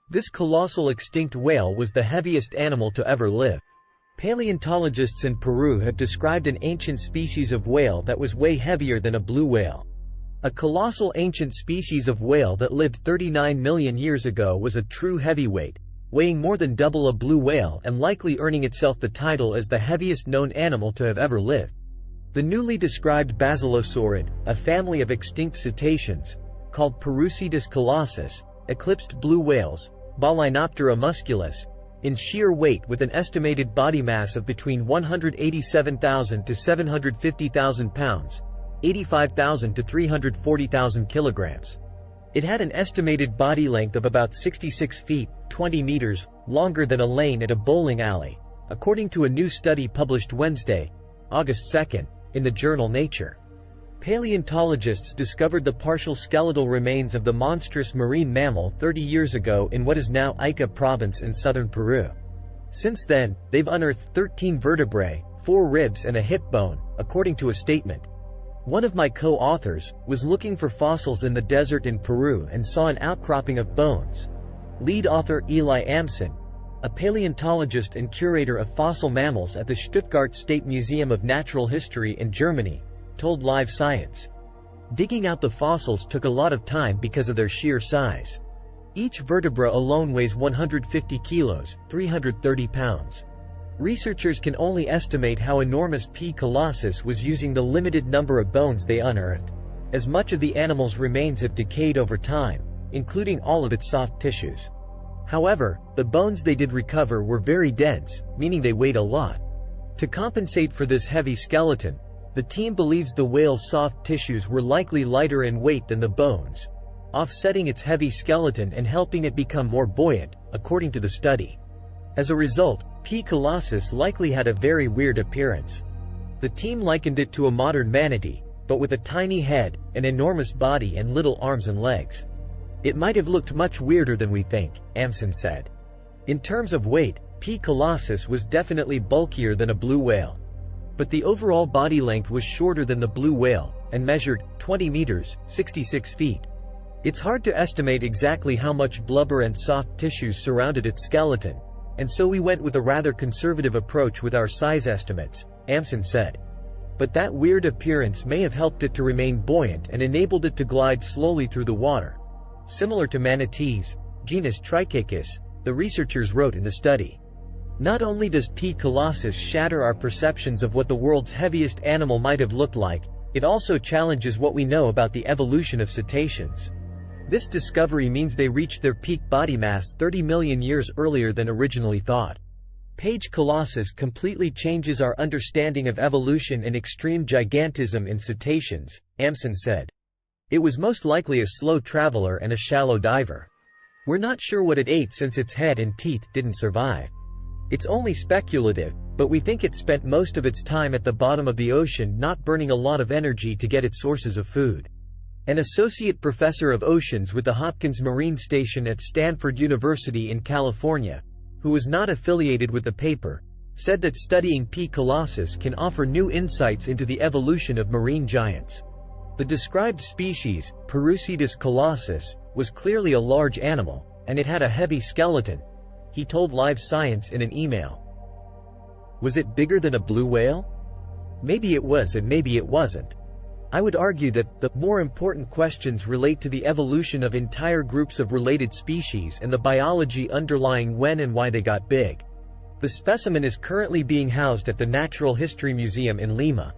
This colossal extinct whale was the heaviest animal to ever live. Paleontologists in Peru have described an ancient species of whale that was way heavier than a blue whale. A colossal ancient species of whale that lived 39 million years ago was a true heavyweight, weighing more than double a blue whale and likely earning itself the title as the heaviest known animal to have ever lived. The newly described basilosaurid, a family of extinct cetaceans, called Parusetus colossus, eclipsed blue whales, Balaenoptera musculus, in sheer weight with an estimated body mass of between 187,000 to 750,000 pounds, 85,000 to 340,000 kilograms. It had an estimated body length of about 66 feet, 20 meters, longer than a lane at a bowling alley, according to a new study published Wednesday, August 2, in the journal Nature. Paleontologists discovered the partial skeletal remains of the monstrous marine mammal 30 years ago in what is now Ica province in southern Peru. Since then, they've unearthed 13 vertebrae, 4 ribs and a hip bone, according to a statement. One of my co-authors was looking for fossils in the desert in Peru and saw an outcropping of bones. Lead author Eli Amson, a paleontologist and curator of fossil mammals at the Stuttgart State Museum of Natural History in Germany, told Live Science. Digging out the fossils took a lot of time because of their sheer size. Each vertebra alone weighs 150 kilos, 330 pounds. Researchers can only estimate how enormous P. colossus was using the limited number of bones they unearthed, as much of the animal's remains have decayed over time, including all of its soft tissues. However, the bones they did recover were very dense, meaning they weighed a lot. To compensate for this heavy skeleton, the team believes the whale's soft tissues were likely lighter in weight than the bones, offsetting its heavy skeleton and helping it become more buoyant, according to the study. As a result, P. colossus likely had a very weird appearance. The team likened it to a modern manatee, but with a tiny head, an enormous body and little arms and legs. It might have looked much weirder than we think, Amson said. In terms of weight, P. colossus was definitely bulkier than a blue whale. But the overall body length was shorter than the blue whale, and measured 20 meters, 66 feet. It's hard to estimate exactly how much blubber and soft tissues surrounded its skeleton, and so we went with a rather conservative approach with our size estimates, Amson said. But that weird appearance may have helped it to remain buoyant and enabled it to glide slowly through the water. Similar to manatees, genus Trichechus, the researchers wrote in the study. Not only does P. colossus shatter our perceptions of what the world's heaviest animal might have looked like, it also challenges what we know about the evolution of cetaceans. This discovery means they reached their peak body mass 30 million years earlier than originally thought. P. colossus completely changes our understanding of evolution and extreme gigantism in cetaceans, Amson said. It was most likely a slow traveler and a shallow diver. We're not sure what it ate since its head and teeth didn't survive. It's only speculative, but we think it spent most of its time at the bottom of the ocean not burning a lot of energy to get its sources of food. An associate professor of oceans with the Hopkins Marine Station at Stanford University in California, who was not affiliated with the paper, said that studying P. colossus can offer new insights into the evolution of marine giants. The described species, Parusetus colossus, was clearly a large animal, and it had a heavy skeleton, he told Live Science in an email. Was it bigger than a blue whale? Maybe it was and maybe it wasn't. I would argue that the more important questions relate to the evolution of entire groups of related species and the biology underlying when and why they got big. The specimen is currently being housed at the Natural History Museum in Lima.